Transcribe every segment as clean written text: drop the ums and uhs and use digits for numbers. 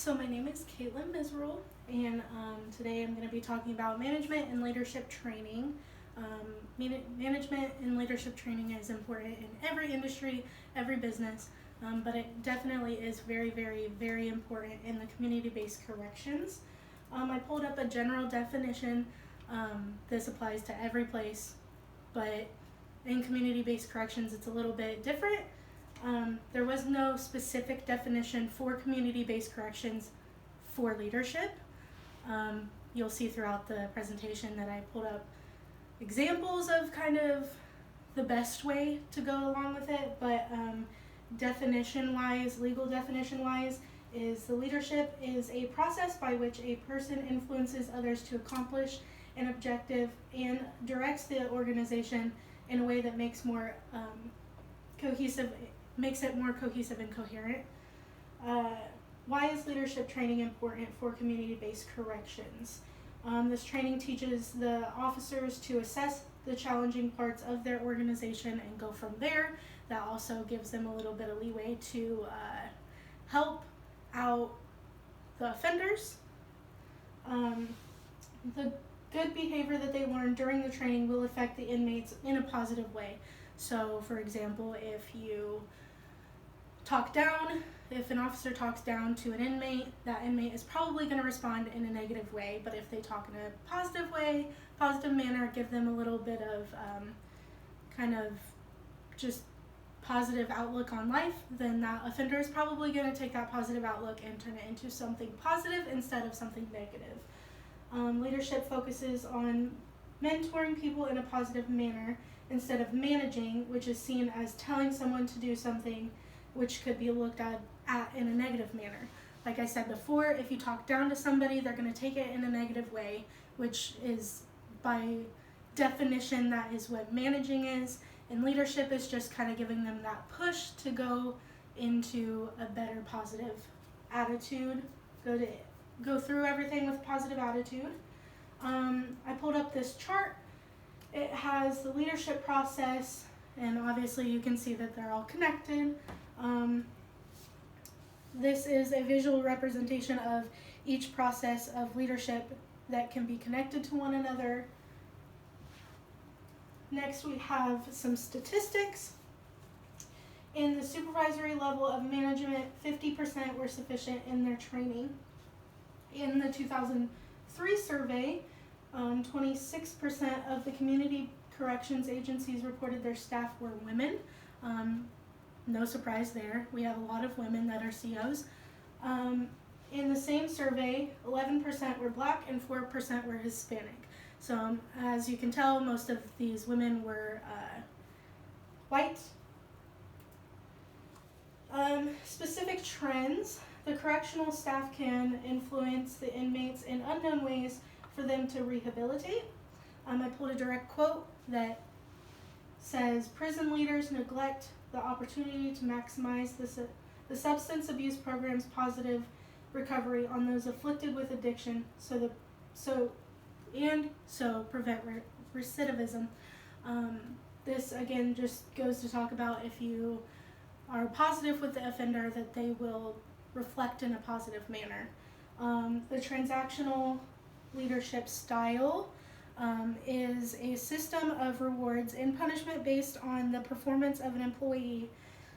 So my name is Caitlin Miserl, and today I'm going to be talking about management and leadership training. Management and leadership training is important in every industry, every business, but it definitely is very, very, very important in the community-based corrections. I pulled up a general definition. This applies to every place, but in community-based corrections it's a little bit different. There was no specific definition for community-based corrections for leadership. You'll see throughout the presentation that I pulled up examples of kind of the best way to go along with it, but definition-wise, legal definition-wise, is the leadership is a process by which a person influences others to accomplish an objective and directs the organization in a way that makes more makes it more cohesive and coherent. Why is leadership training important for community-based corrections? This training teaches the officers to assess the challenging parts of their organization and go from there. That also gives them a little bit of leeway to help out the offenders. The good behavior that they learn during the training will affect the inmates in a positive way. So, for example, if an officer talks down to an inmate, that inmate is probably going to respond in a negative way. But if they talk in a positive way, positive manner, give them a little bit of kind of just positive outlook on life, then that offender is probably going to take that positive outlook and turn it into something positive instead of something negative. Leadership focuses on mentoring people in a positive manner instead of managing, which is seen as telling someone to do something which could be looked at in a negative manner. Like I said before, if you talk down to somebody, they're going to take it in a negative way, which is by definition, that is what managing is. And leadership is just kind of giving them that push to go into a better positive attitude, go through everything with positive attitude. I pulled up this chart. It has the leadership process, and obviously you can see that they're all connected. This is a visual representation of each process of leadership that can be connected to one another. Next, we have some statistics. In the supervisory level of management, 50% were sufficient in their training. In the 2003 survey, 26% of the community corrections agencies reported their staff were women. No surprise there. We have a lot of women that are COs. In the same survey, 11% were Black and 4% were Hispanic. So as you can tell, most of these women were white. Specific trends. The correctional staff can influence the inmates in unknown ways for them to rehabilitate. I pulled a direct quote that says, prison leaders neglect the opportunity to maximize the substance abuse program's positive recovery on those afflicted with addiction, so prevent recidivism. This again just goes to talk about if you are positive with the offender, that they will reflect in a positive manner. The transactional leadership style is a system of rewards and punishment based on the performance of an employee.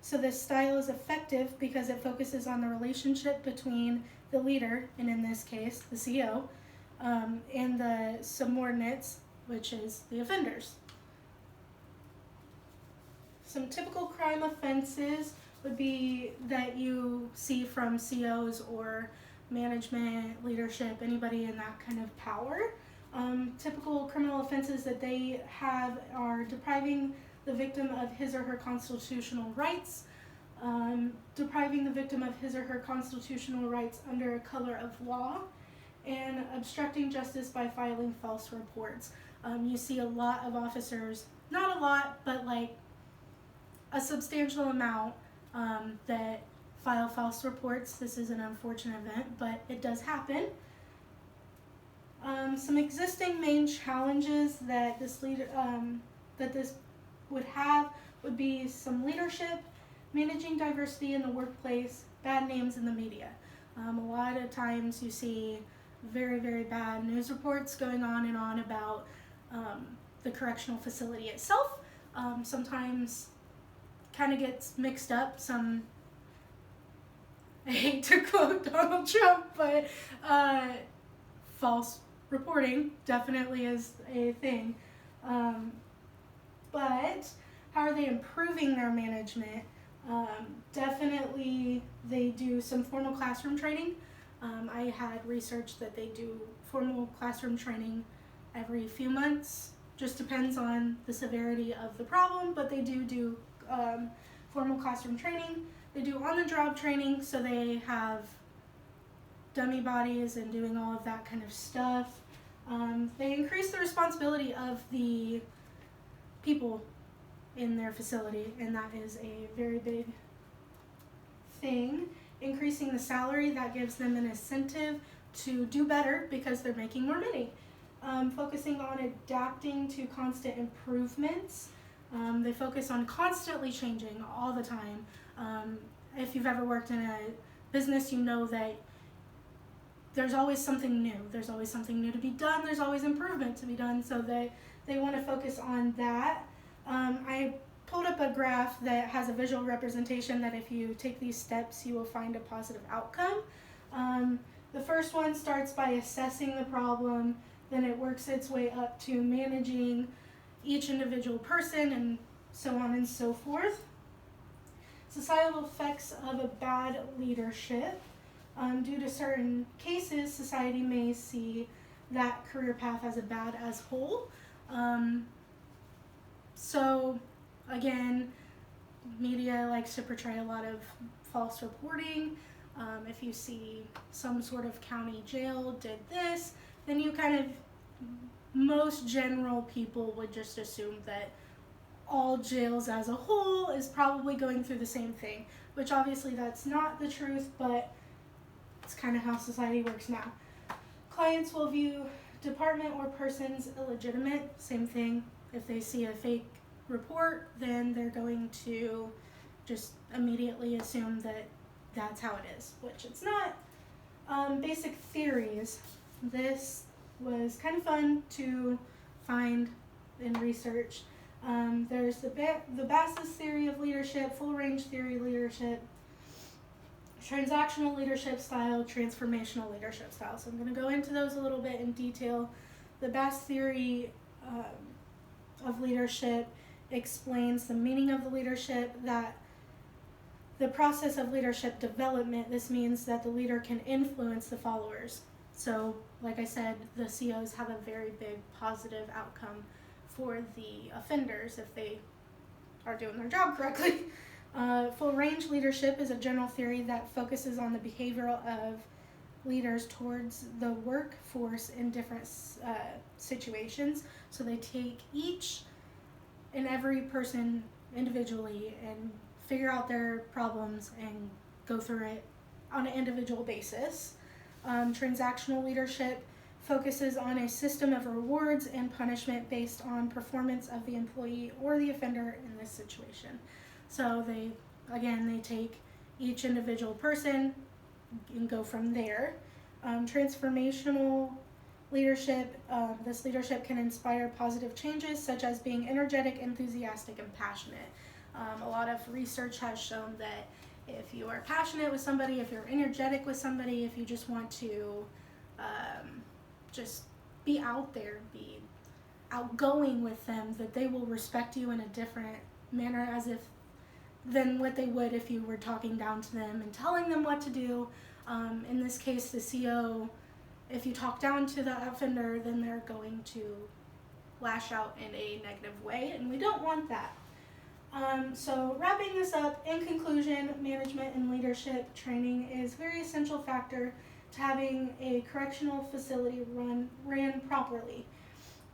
So this style is effective because it focuses on the relationship between the leader, and in this case, the CO, and the subordinates, which is the offenders. Some typical crime offenses would be that you see from COs or management, leadership, anybody in that kind of power. Typical criminal offenses that they have are depriving the victim of his or her constitutional rights, depriving the victim of his or her constitutional rights under a color of law, and obstructing justice by filing false reports. You see a lot of officers, not a lot, but like a substantial amount that file false reports. This is an unfortunate event, but it does happen. Some existing main challenges that this would have would be some leadership, managing diversity in the workplace, bad names in the media. A lot of times you see very, very bad news reports going on and on about the correctional facility itself. Sometimes kind of gets mixed up. I hate to quote Donald Trump, but false reporting definitely is a thing. But how are they improving their management? Definitely they do some formal classroom training. I had researched that they do formal classroom training every few months. Just depends on the severity of the problem, but they do formal classroom training. They do on-the-job training, so they have dummy bodies and doing all of that kind of stuff. They increase the responsibility of the people in their facility, and that is a very big thing. Increasing the salary, that gives them an incentive to do better because they're making more money. Focusing on adapting to constant improvements. They focus on constantly changing all the time. If you've ever worked in a business, you know that there's always something new. There's always something new to be done. There's always improvement to be done, so they want to focus on that. I pulled up a graph that has a visual representation that if you take these steps, you will find a positive outcome. The first one starts by assessing the problem, then it works its way up to managing each individual person, and so on and so forth. Societal effects of a bad leadership. Due to certain cases, society may see that career path as a bad as whole. So again, media likes to portray a lot of false reporting. If you see some sort of county jail did this, then you kind of, most general people would just assume that all jails as a whole is probably going through the same thing, which obviously that's not the truth, but it's kind of how society works now. Clients will view department or persons illegitimate, same thing. If they see a fake report, then they're going to just immediately assume that that's how it is, which it's not. Basic theories. This was kind of fun to find in research. There's the Bassis theory of leadership, full range theory of leadership, transactional leadership style, transformational leadership style. So I'm going to go into those a little bit in detail. The Bassis theory of leadership explains the meaning of the leadership, that the process of leadership development, this means that the leader can influence the followers. So, like I said, the COs have a very big positive outcome for the offenders if they are doing their job correctly. Full range leadership is a general theory that focuses on the behavior of leaders towards the workforce in different situations. So they take each and every person individually and figure out their problems and go through it on an individual basis. Transactional leadership focuses on a system of rewards and punishment based on performance of the employee or the offender in this situation. So they take each individual person and go from there. Transformational leadership, this leadership can inspire positive changes such as being energetic, enthusiastic, and passionate. A lot of research has shown that if you are passionate with somebody, if you're energetic with somebody, if you just want to just be out there, be outgoing with them, that they will respect you in a different manner than what they would if you were talking down to them and telling them what to do. In this case, the CO, if you talk down to the offender, then they're going to lash out in a negative way, and we don't want that. So wrapping this up, in conclusion, management and leadership training is a very essential factor to having a correctional facility ran properly.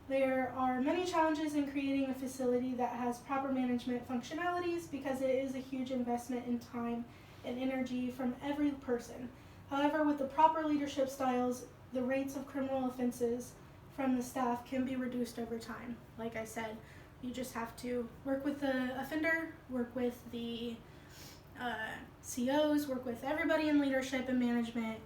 There are many challenges in creating a facility that has proper management functionalities because it is a huge investment in time and energy from every person. However, with the proper leadership styles, the rates of criminal offenses from the staff can be reduced over time. Like I said, you just have to work with the offender, work with the COs work with everybody in leadership and management